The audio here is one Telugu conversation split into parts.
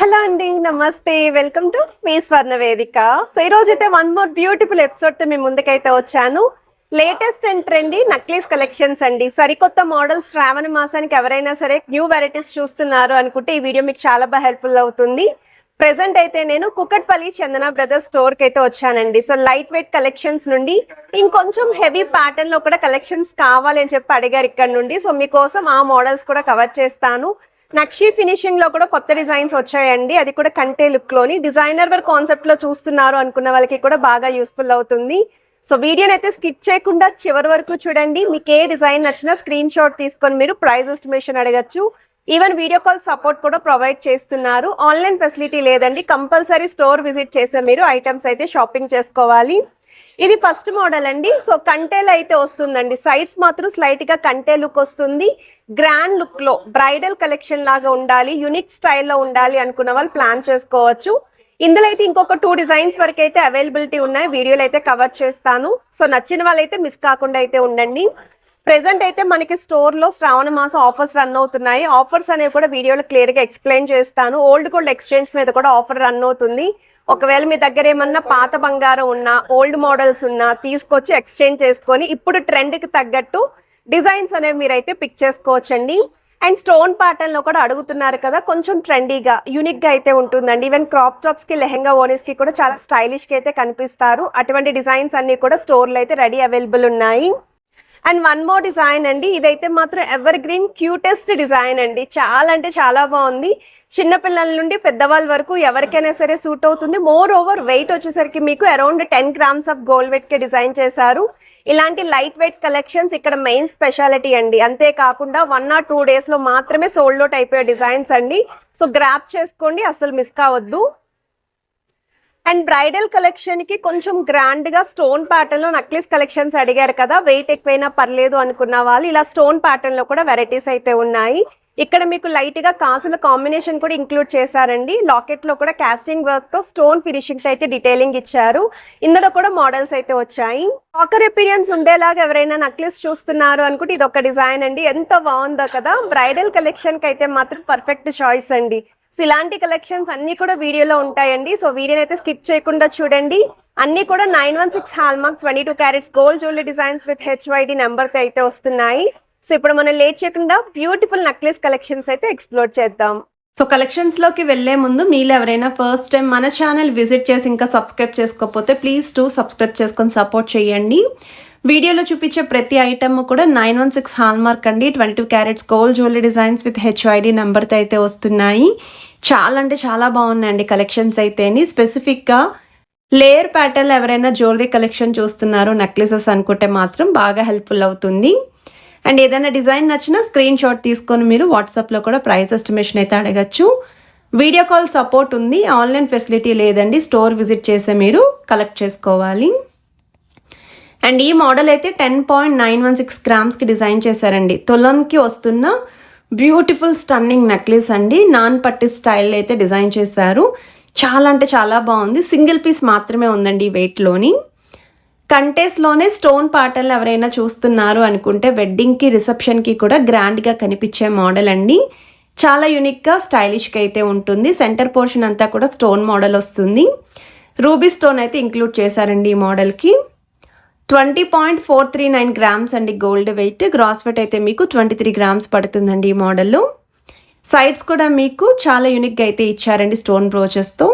హలో అండి, నమస్తే. వెల్కమ్ టు మీ స్వర్ణ వేదిక. సో ఈ రోజు అయితే వన్ మోర్ బ్యూటిఫుల్ ఎపిసోడ్ తో మీ ముందుకైతే వచ్చాను. Latest and trendy necklace collections అండి. సరికొత్త మోడల్స్ శ్రావణ మాసానికి ఎవరైనా సరే న్యూ వెరైటీస్ చూస్తున్నారు అనుకుంటే ఈ వీడియో మీకు చాలా బాగా హెల్ప్ఫుల్ అవుతుంది. ప్రెసెంట్ అయితే నేను కుకట్పల్లి చందన బ్రదర్స్ స్టోర్ కి అయితే వచ్చానండి. సో లైట్ వెయిట్ కలెక్షన్స్ నుండి ఇంకొంచెం హెవీ ప్యాటర్న్ లో కూడా కలెక్షన్స్ కావాలి అని చెప్పి అడిగారు ఇక్కడ నుండి. సో మీకోసం ఆ మోడల్స్ కూడా కవర్ చేస్తాను. నక్షి ఫినిషింగ్ లో కూడా కొత్త డిజైన్స్ వచ్చాయండి. అది కూడా కంటే లుక్ లోని డిజైనర్ వర్క్ కాన్సెప్ట్ లో చూస్తున్నారు అనుకున్న వాళ్ళకి కూడా బాగా యూస్ఫుల్ అవుతుంది. సో వీడియోని అయితే స్కిప్ చేయకుండా చివరి వరకు చూడండి. మీకు ఏ డిజైన్ నచ్చినా స్క్రీన్ షాట్ తీసుకొని మీరు ప్రైస్ ఎస్టిమేషన్ అడగచ్చు. ఈవెన్ వీడియో కాల్ సపోర్ట్ కూడా ప్రొవైడ్ చేస్తున్నారు. ఆన్లైన్ ఫెసిలిటీ లేదండి, కంపల్సరీ స్టోర్ విజిట్ చేసే మీరు ఐటమ్స్ అయితే షాపింగ్ చేసుకోవాలి. ఇది ఫస్ట్ మోడల్ అండి. సో కంటేలు అయితే వస్తుందండి. సైడ్స్ మాత్రం స్లైట్ గా కంటే లుక్ వస్తుంది. గ్రాండ్ లుక్ లో బ్రైడల్ కలెక్షన్ లాగా ఉండాలి, యూనిక్ స్టైల్లో ఉండాలి అనుకున్న వాళ్ళు ప్లాన్ చేసుకోవచ్చు. ఇందులో అయితే ఇంకొక 2 డిజైన్స్ వరకు అయితే అవైలబిలిటీ ఉన్నాయి. వీడియోలు అయితే కవర్ చేస్తాను. సో నచ్చిన వాళ్ళైతే మిస్ కాకుండా అయితే ఉండండి. ప్రెసెంట్ అయితే మనకి స్టోర్ లో శ్రావణ మాసం ఆఫర్స్ రన్ అవుతున్నాయి. ఆఫర్స్ అనేవి కూడా వీడియోలో క్లియర్ గా ఎక్స్ప్లెయిన్ చేస్తాను. ఓల్డ్ గోల్డ్ ఎక్స్చేంజ్ మీద కూడా ఆఫర్ రన్ అవుతుంది. ఒకవేళ మీ దగ్గర ఏమన్నా పాత బంగారం ఉన్నా, ఓల్డ్ మోడల్స్ ఉన్నా తీసుకొచ్చి ఎక్స్చేంజ్ చేసుకొని ఇప్పుడు ట్రెండ్ కి తగ్గట్టు డిజైన్స్ అనేవి మీరైతే పిక్ చేసుకోవచ్చండి. అండ్ స్టోన్ ప్యాటర్న్ లో కూడా అడుగుతున్నారు కదా, కొంచెం ట్రెండీగా యూనిక్ గా అయితే ఉంటుందండి. ఈవెన్ క్రాప్ టాప్స్ కి, లెహెంగా ఓనీస్ కి కూడా చాలా స్టైలిష్ గా అయితే కనిపిస్తారు. అటువంటి డిజైన్స్ అన్ని కూడా స్టోర్ లో అయితే రెడీ అవైలబుల్ ఉన్నాయి. అండ్ వన్ మోర్ డిజైన్ అండి. ఇదైతే మాత్రం ఎవర్ గ్రీన్ క్యూటెస్ట్ డిజైన్ అండి. చాలా అంటే చాలా బాగుంది. చిన్న పిల్లల నుండి పెద్దవాళ్ళ వరకు ఎవరికైనా సరే సూట్ అవుతుంది. మోర్ ఓవర్ వెయిట్ వచ్చేసరికి మీకు around 10 grams of gold weight కి డిజైన్ చేశారు. ఇలాంటి లైట్ వెయిట్ కలెక్షన్స్ ఇక్కడ మెయిన్ స్పెషాలిటీ అండి. అంతేకాకుండా 1 or 2 days లో మాత్రమే సోల్డ్ అవుట్ అయిపోయే డిజైన్స్ అండి. సో గ్రాప్ చేసుకోండి, అసలు మిస్ కావద్దు. అండ్ బ్రైడల్ కలెక్షన్ కి కొంచెం గ్రాండ్ గా స్టోన్ ప్యాటర్న్ లో నక్లీస్ కలెక్షన్స్ అడిగారు కదా, వెయిట్ ఎక్కువైనా పర్లేదు అనుకున్న వాళ్ళు ఇలా స్టోన్ ప్యాటర్న్ లో కూడా వెరైటీస్ అయితే ఉన్నాయి. ఇక్కడ మీకు లైట్ గా కాసుల కాంబినేషన్ కూడా ఇంక్లూడ్ చేశారండి. లాకెట్ లో కూడా కాస్టింగ్ వర్క్ తో స్టోన్ ఫినిషింగ్ తో అయితే డీటెయిలింగ్ ఇచ్చారు. ఇందులో కూడా మోడల్స్ అయితే వచ్చాయి. ఆకర్ అపీరియన్స్ ఉండేలాగా ఎవరైనా నక్లీస్ చూస్తున్నారు అనుకుంటే ఇది ఒక డిజైన్ అండి. ఎంత బాగుందో కదా. బ్రైడల్ కలెక్షన్ కి అయితే మాత్రం పర్ఫెక్ట్ చాయిస్ అండి. సో ఇలాంటి కలెక్షన్స్ అన్ని కూడా వీడియోలో ఉంటాయండి. సో వీడియోని అయితే స్కిప్ చేయకుండా చూడండి. అన్ని కూడా 916 hallmark 22 carats gold jewellery designs with HYD number తో అయితే వస్తున్నాయి. సో ఇప్పుడు మనం లేట్ చేయకుండా బ్యూటిఫుల్ నక్లెస్ కలెక్షన్స్ అయితే ఎక్స్ప్లోర్ చేద్దాం. సో కలెక్షన్స్ లోకి వెళ్లే ముందు మీరు ఎవరైనా ఫస్ట్ టైం మన ఛానల్ విజిట్ చేసి ఇంకా సబ్స్క్రైబ్ చేసుకోకపోతే ప్లీజ్ సబ్స్క్రైబ్ చేసుకొని సపోర్ట్ చేయండి. వీడియోలో చూపించే ప్రతి ఐటమ్ కూడా 916 హాల్మార్క్ అండి. 22 carats gold jewellery designs with HYD నెంబర్తో అయితే వస్తున్నాయి. చాలా అంటే చాలా బాగున్నాయండి కలెక్షన్స్ అయితేని. స్పెసిఫిక్గా లేయర్ ప్యాటర్న్ ఎవరైనా జ్యువెలరీ కలెక్షన్ చూస్తున్నారు నెక్లెసెస్ అనుకుంటే మాత్రం బాగా హెల్ప్ఫుల్ అవుతుంది. అండ్ ఏదైనా డిజైన్ నచ్చినా స్క్రీన్ షాట్ తీసుకొని మీరు వాట్సాప్లో కూడా ప్రైస్ ఎస్టిమేషన్ అయితే అడగచ్చు. వీడియో కాల్ సపోర్ట్ ఉంది, ఆన్లైన్ ఫెసిలిటీ లేదండి. స్టోర్ విజిట్ చేసే మీరు కలెక్ట్ చేసుకోవాలి. అండ్ ఈ మోడల్ అయితే 10.916 grams కి డిజైన్ చేశారండి. తులంకి వస్తున్న బ్యూటిఫుల్ స్టన్నింగ్ నెక్లెస్ అండి. నాన్ పట్టి స్టైల్ అయితే డిజైన్ చేశారు. చాలా అంటే చాలా బాగుంది. సింగిల్ పీస్ మాత్రమే ఉందండి వెయిట్లోని. కంటేస్లోనే స్టోన్ ప్యాటర్న్ ఎవరైనా చూస్తున్నారు అనుకుంటే వెడ్డింగ్కి, రిసెప్షన్కి కూడా గ్రాండ్గా కనిపించే మోడల్ అండి. చాలా యూనిక్గా స్టైలిష్గా అయితే ఉంటుంది. సెంటర్ పోర్షన్ అంతా కూడా స్టోన్ మోడల్ వస్తుంది. రూబీ స్టోన్ అయితే ఇంక్లూడ్ చేశారండి ఈ మోడల్కి. 20.439 grams అండి గోల్డ్ వెయిట్. గ్రాస్ వెయిట్ అయితే మీకు 23 grams పడుతుందండి ఈ మోడల్లో. సైడ్స్ కూడా మీకు చాలా యూనిక్గా అయితే ఇచ్చారండి స్టోన్ బ్రోచెస్తో.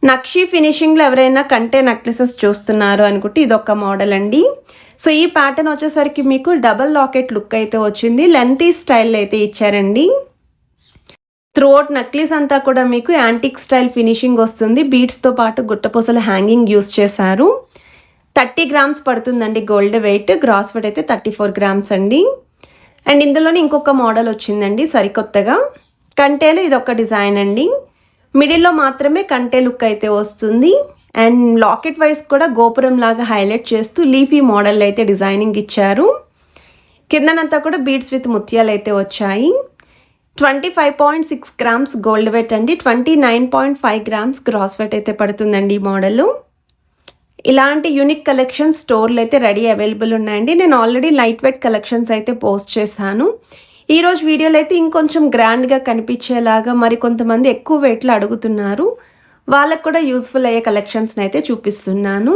నక్షి ఫినిషింగ్లో ఎవరైనా కంటే నెక్లెసెస్ చూస్తున్నారు అనుకుంటే ఇదొక మోడల్ అండి. సో ఈ ప్యాటర్న్ వచ్చేసరికి మీకు డబల్ లాకెట్ లుక్ అయితే వచ్చింది. లెంతీ స్టైల్ అయితే ఇచ్చారండి. త్రూఅవుట్ నెక్లెస్ అంతా కూడా మీకు యాంటిక్ స్టైల్ ఫినిషింగ్ వస్తుంది. బీడ్స్తో పాటు గుట్టపూసల హ్యాంగింగ్ యూస్ చేశారు. 30 grams పడుతుందండి గోల్డ్ వెయిట్. గ్రాస్ వెయిట్ అయితే 34 grams అండి. అండ్ ఇందులోనే ఇంకొక మోడల్ వచ్చిందండి సరికొత్తగా. కంటేలో ఇదొక డిజైన్ అండి. మిడిల్లో మాత్రమే కంటే లుక్ అయితే వస్తుంది. అండ్ లాకెట్ వైస్ కూడా గోపురం లాగా హైలైట్ చేస్తూ లీఫీ మోడల్ అయితే డిజైనింగ్ ఇచ్చారు. కిందనంతా కూడా బీడ్స్ విత్ ముత్యాలు అయితే వచ్చాయి. 25.6 grams గోల్డ్ వెయిట్ అండి. 29.5 grams గ్రాస్ వెయిట్ అయితే పడుతుందండి ఈ మోడల్. ఇలాంటి యూనిక్ కలెక్షన్స్ స్టోర్లో అయితే రెడీ అవైలబుల్ ఉన్నాయండి. నేను ఆల్రెడీ లైట్ వెయిట్ కలెక్షన్స్ అయితే పోస్ట్ చేశాను. ఈరోజు వీడియోలో అయితే ఇంకొంచెం గ్రాండ్గా కనిపించేలాగా మరి కొంతమంది ఎక్కువ వెయిట్లో అడుగుతున్నారు, వాళ్ళకు కూడా యూస్ఫుల్ అయ్యే కలెక్షన్స్ని అయితే చూపిస్తున్నాను.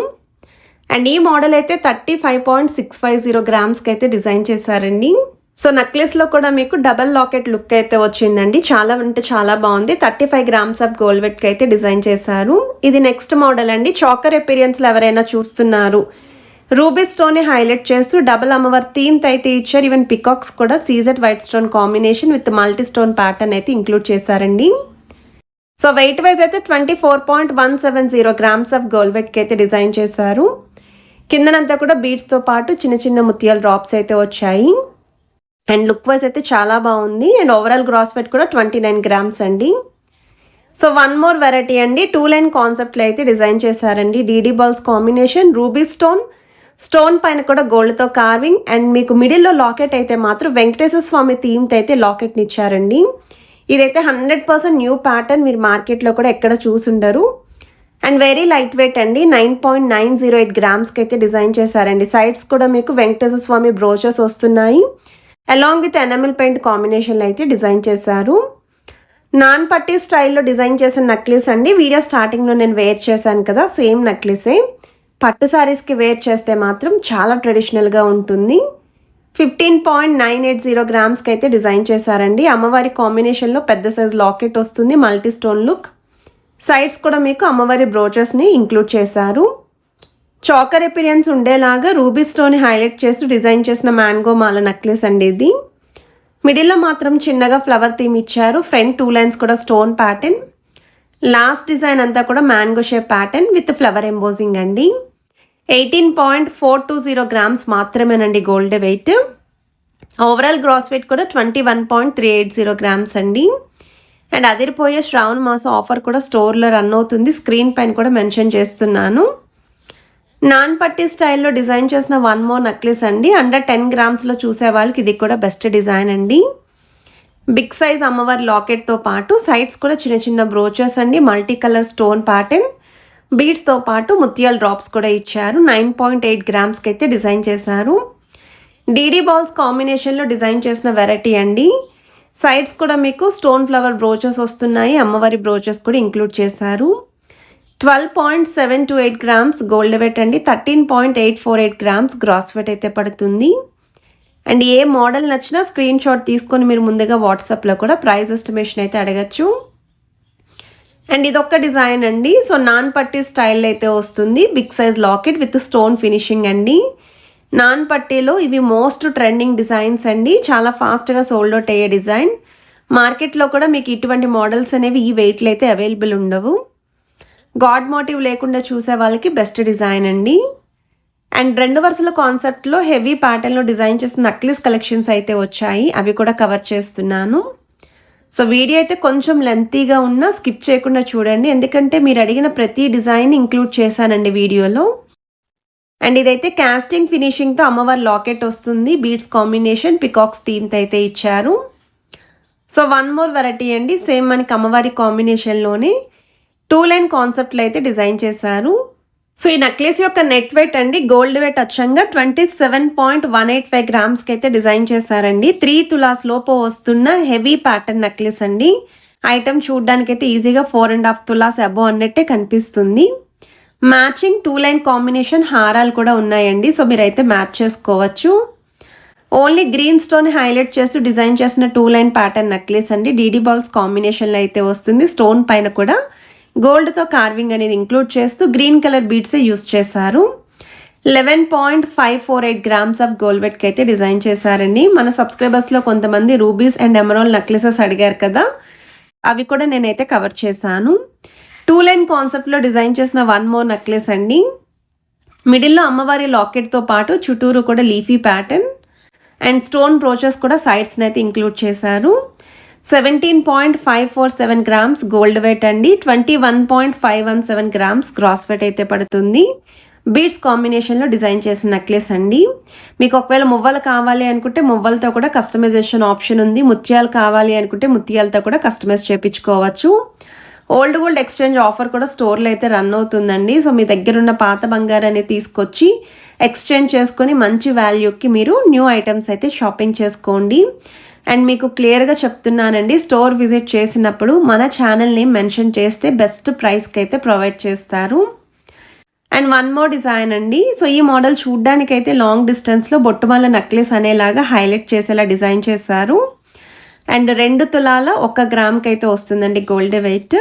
అండ్ ఈ మోడల్ అయితే 35.650 గ్రామ్స్కి అయితే డిజైన్ చేశారండి. సో నెక్లెస్లో కూడా మీకు డబల్ లాకెట్ లుక్ అయితే వచ్చిందండి. చాలా అంటే చాలా బాగుంది. 35 గ్రామ్స్ ఆఫ్ గోల్డ్ వెట్కి అయితే డిజైన్ చేశారు. ఇది నెక్స్ట్ మోడల్ అండి. చాకర్ అపీరియన్స్లో ఎవరైనా చూస్తున్నారు, రూబీ స్టోన్ ని హైలైట్ చేస్తూ డబుల్ అమ్మవారి థీమ్ అయితే ఇచ్చారు. ఈవెన్ పికాక్స్ కూడా CZ white stone combination with multi stone pattern అయితే ఇంక్లూడ్ చేశారండి. సో వెయిట్ వైజ్ అయితే 24.170 గ్రామ్స్ ఆఫ్ గోల్డ్ వెట్కి అయితే డిజైన్ చేశారు. కిందనంతా కూడా బీడ్స్తో పాటు చిన్న చిన్న ముత్యాల డ్రాప్స్ అయితే వచ్చాయి. అండ్ లుక్ వైజ్ అయితే చాలా బాగుంది. అండ్ ఓవరాల్ గ్రాస్ వెయిట్ కూడా 29 గ్రామ్స్ అండి. సో వన్ మోర్ వెరైటీ అండి. 2 లైన్ కాన్సెప్ట్లో అయితే డిజైన్ చేశారండి. DD balls combination, ruby stone పైన కూడా గోల్డ్తో కార్వింగ్. అండ్ మీకు మిడిల్లో లాకెట్ అయితే మాత్రం వెంకటేశ్వర స్వామి థీమ్తో అయితే లాకెట్ని ఇచ్చారండి. ఇదైతే 100% న్యూ ప్యాటర్న్, మీరు మార్కెట్లో కూడా ఎక్కడ చూసుండరు. అండ్ వెరీ లైట్ వెయిట్ అండి. 9.908 గ్రామ్స్కి అయితే డిజైన్ చేశారండి. సైడ్స్ కూడా మీకు వెంకటేశ్వర స్వామి బ్రోచెస్ వస్తున్నాయి. అలాంగ్ విత్ ఎనామిల్ పెయింట్ కాంబినేషన్లో అయితే డిజైన్ చేశారు. నాన్ పట్టీ స్టైల్లో డిజైన్ చేసిన నెక్లెస్ అండి. వీడియో స్టార్టింగ్లో నేను వేర్ చేశాను కదా, సేమ్ నెక్లెసే. పట్టు సారీస్కి వేర్ చేస్తే మాత్రం చాలా ట్రెడిషనల్గా ఉంటుంది. 15.980 గ్రామ్స్కి అయితే డిజైన్ చేశారండి. అమ్మవారి కాంబినేషన్లో పెద్ద సైజ్ లాకెట్ వస్తుంది, మల్టీ స్టోన్ లుక్. సైడ్స్ కూడా మీకు అమ్మవారి బ్రోచెస్ని ఇంక్లూడ్ చేశారు. చాకర్ అపీరియన్స్ ఉండేలాగా రూబీ స్టోన్ హైలైట్ చేస్తూ డిజైన్ చేసిన మ్యాంగో మాల నెక్లెస్ అండి ఇది. మిడిల్లో మాత్రం చిన్నగా ఫ్లవర్ థీమ్ ఇచ్చారు. ఫ్రంట్ 2 లైన్స్ కూడా స్టోన్ ప్యాటర్న్. లాస్ట్ డిజైన్ అంతా కూడా mango shape pattern with flower embossing అండి. 18.420 గ్రామ్స్ మాత్రమేనండి gold weight. Overall gross weight కూడా 21.380 గ్రామ్స్ అండి. అండ్ అదిరిపోయే శ్రావణ మాసం ఆఫర్ కూడా స్టోర్లో రన్ అవుతుంది. స్క్రీన్ పైన కూడా మెన్షన్ చేస్తున్నాను. నాన్ పట్టీ స్టైల్లో డిజైన్ చేసిన వన్ మోర్ నెక్లెస్ అండి. అండర్ 10 గ్రామ్స్లో చూసే వాళ్ళకి ఇది కూడా బెస్ట్ డిజైన్ అండి. బిగ్ సైజ్ అమ్మవారి లాకెట్తో పాటు సైడ్స్ కూడా చిన్న చిన్న బ్రోచెస్ అండి. మల్టీ కలర్ స్టోన్ ప్యాటర్న్, బీడ్స్తో పాటు ముత్యాల డ్రాప్స్ కూడా ఇచ్చారు. 9.8 గ్రామ్స్కి అయితే డిజైన్ చేశారు. డీడీ బాల్స్ కాంబినేషన్లో డిజైన్ చేసిన వెరైటీ అండి. సైడ్స్ కూడా మీకు స్టోన్ ఫ్లవర్ బ్రోచెస్ వస్తున్నాయి. అమ్మవారి బ్రోచెస్ కూడా ఇంక్లూడ్ చేశారు. 12.728 గ్రామ్స్ గోల్డ్ వెయిట్ అండి. 13.848 గ్రామ్స్ గ్రాస్ వెయిట్ అయితే పడుతుంది. అండ్ ఏ మోడల్ నచ్చినా స్క్రీన్ షాట్ తీసుకొని మీరు ముందుగా వాట్సాప్లో కూడా ప్రైస్ ఎస్టిమేషన్ అయితే అడగచ్చు. అండ్ ఇదొక్క డిజైన్ అండి. సో నాన్ పట్టీ స్టైల్ అయితే వస్తుంది. Big size locket with stone finishing అండి. నాన్ పట్టీలో ఇవి మోస్ట్ ట్రెండింగ్ డిజైన్స్ అండి. చాలా ఫాస్ట్గా సోల్డ్ అవుట్ అయ్యే డిజైన్. మార్కెట్లో కూడా మీకు ఇటువంటి మోడల్స్ అనేవి ఈ వెయిట్లో అయితే అవైలబుల్ ఉండవు. గాడ్ మోటివ్ లేకుండా చూసే వాళ్ళకి బెస్ట్ డిజైన్ అండి. అండ్ 2 వరుసల కాన్సెప్ట్లో హెవీ ప్యాటర్న్లో డిజైన్ చేసిన నక్లెస్ కలెక్షన్స్ అయితే వచ్చాయి. అవి కూడా కవర్ చేస్తున్నాను. సో వీడియో అయితే కొంచెం లెంతీగా ఉన్నా స్కిప్ చేయకుండా చూడండి, ఎందుకంటే మీరు అడిగిన ప్రతి డిజైన్ ఇంక్లూడ్ చేశానండి వీడియోలో. అండ్ ఇదైతే కాస్టింగ్ ఫినిషింగ్తో అమ్మవారి లాకెట్ వస్తుంది. బీడ్స్ కాంబినేషన్, పికాక్స్ థీమ్తో అయితే ఇచ్చారు. సో వన్ మోర్ వెరైటీ అండి. సేమ్ మనకి అమ్మవారి కాంబినేషన్లోనే 2 లైన్ కాన్సెప్ట్లో అయితే డిజైన్ చేశారు. సో ఈ నెక్లెస్ యొక్క నెట్ వెయిట్ అండి, గోల్డ్ వెయిట్ అచ్చంగా 27.185 గ్రామ్స్కి అయితే డిజైన్ చేశారండి. 3 తులాస్ లోపు వస్తున్న హెవీ ప్యాటర్న్ నెక్లెస్ అండి. ఐటమ్ చూడడానికైతే ఈజీగా 4.5 తులాస్ అబోవ్ అన్నట్టే కనిపిస్తుంది. మ్యాచింగ్ 2 లైన్ కాంబినేషన్ హారాలు కూడా ఉన్నాయండి. సో మీరైతే మ్యాచ్ చేసుకోవచ్చు. ఓన్లీ గ్రీన్ స్టోన్ హైలైట్ చేస్తూ డిజైన్ చేసిన 2 లైన్ ప్యాటర్న్ నెక్లెస్ అండి. డీడీ బాల్స్ కాంబినేషన్లో అయితే వస్తుంది. స్టోన్ పైన కూడా గోల్డ్తో కార్వింగ్ అనేది ఇంక్లూడ్ చేస్తూ గ్రీన్ కలర్ బీడ్సే యూస్ చేశారు. 11.548 గ్రామ్స్ ఆఫ్ గోల్డ్ వెట్కి అయితే డిజైన్ చేశారండి. మన సబ్స్క్రైబర్స్లో కొంతమంది రూబీస్ అండ్ ఎమరాల్డ్ నెక్లెసెస్ అడిగారు కదా, అవి కూడా నేనైతే కవర్ చేశాను. 2 లైన్ కాన్సెప్ట్లో డిజైన్ చేసిన వన్ మోర్ నెక్లెస్ అండి. మిడిల్లో అమ్మవారి లాకెట్తో పాటు చుట్టూరు కూడా leafy pattern and stone brooches కూడా సైడ్స్ని అయితే ఇంక్లూడ్ చేశారు. 17.547 గ్రామ్స్ గోల్డ్ వెయిట్ అండి. 21.517 గ్రామ్స్ గ్రాస్ వెయిట్ అయితే పడుతుంది. బీడ్స్ కాంబినేషన్లో డిజైన్ చేసిన నెక్లెస్ అండి. మీకు ఒకవేళ మువ్వలు కావాలి అనుకుంటే మువ్వలతో కూడా కస్టమైజేషన్ ఆప్షన్ ఉంది. ముత్యాలు కావాలి అనుకుంటే ముత్యాలతో కూడా కస్టమైజ్ చేయించుకోవచ్చు. ఓల్డ్ గోల్డ్ ఎక్స్చేంజ్ ఆఫర్ కూడా స్టోర్లో అయితే రన్ అవుతుందండి. సో మీ దగ్గర ఉన్న పాత బంగారాన్ని తీసుకొచ్చి ఎక్స్చేంజ్ చేసుకొని మంచి వాల్యూకి మీరు న్యూ ఐటమ్స్ అయితే షాపింగ్ చేసుకోండి. అండ్ మీకు క్లియర్గా చెప్తున్నానండి, స్టోర్ విజిట్ చేసినప్పుడు మన ఛానల్ని మెన్షన్ చేస్తే బెస్ట్ ప్రైస్కి అయితే ప్రొవైడ్ చేస్తారు. అండ్ వన్ మోర్ డిజైన్ అండి. సో ఈ మోడల్ చూడ్డానికైతే లాంగ్ డిస్టెన్స్లో బొట్టుమాల నెక్లెస్ అనేలాగా హైలైట్ చేసేలా డిజైన్ చేశారు. అండ్ 2 తులాల 1 గ్రామ్కి అయితే వస్తుందండి గోల్డ్ వెయిట్.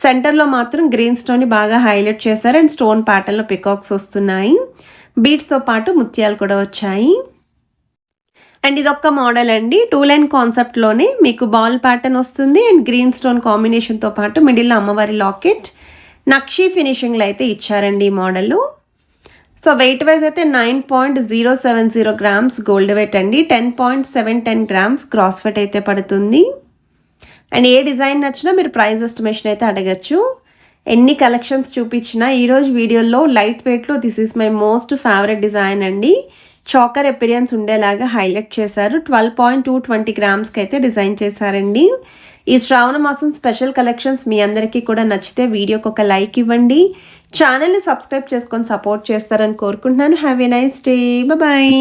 సెంటర్లో మాత్రం గ్రీన్ స్టోన్ని బాగా హైలైట్ చేశారు. అండ్ స్టోన్ ప్యాటర్న్లో పికాక్స్ వస్తున్నాయి. బీడ్స్తో పాటు ముత్యాలు కూడా వచ్చాయి. అండ్ ఇదొక్క మోడల్ అండి. 2 లైన్ కాన్సెప్ట్లోనే మీకు బాల్ ప్యాటర్న్ వస్తుంది. అండ్ గ్రీన్ స్టోన్ కాంబినేషన్తో పాటు మిడిల్లో అమ్మవారి లాకెట్, నక్షీ ఫినిషింగ్లో అయితే ఇచ్చారండి ఈ మోడల్. సో వెయిట్ వైజ్ అయితే 9.070 గ్రామ్స్ గోల్డ్ వెయిట్ అండి. 10.710 గ్రామ్స్ క్రాస్ వెయిట్ అయితే పడుతుంది. అండ్ ఏ డిజైన్ నచ్చినా మీరు ప్రైస్ ఎస్టిమేషన్ అయితే అడగచ్చు. ఎన్ని కలెక్షన్స్ చూపించినా ఈరోజు వీడియోలో లైట్ వెయిట్లో this is my most favourite design అండి. చాకర్ ఎపిరియన్స్ ఉండేలాగా హైలైట్ చేశారు. 12.220 గ్రామ్స్కి అయితే డిజైన్ చేశారండి. ఈ శ్రావణ మాసం స్పెషల్ కలెక్షన్స్ మీ అందరికీ కూడా నచ్చితే వీడియోకి ఒక లైక్ ఇవ్వండి. ఛానల్ని సబ్స్క్రైబ్ చేసుకొని సపోర్ట్ చేస్తారని కోరుకుంటున్నాను. Have a nice day. Bye.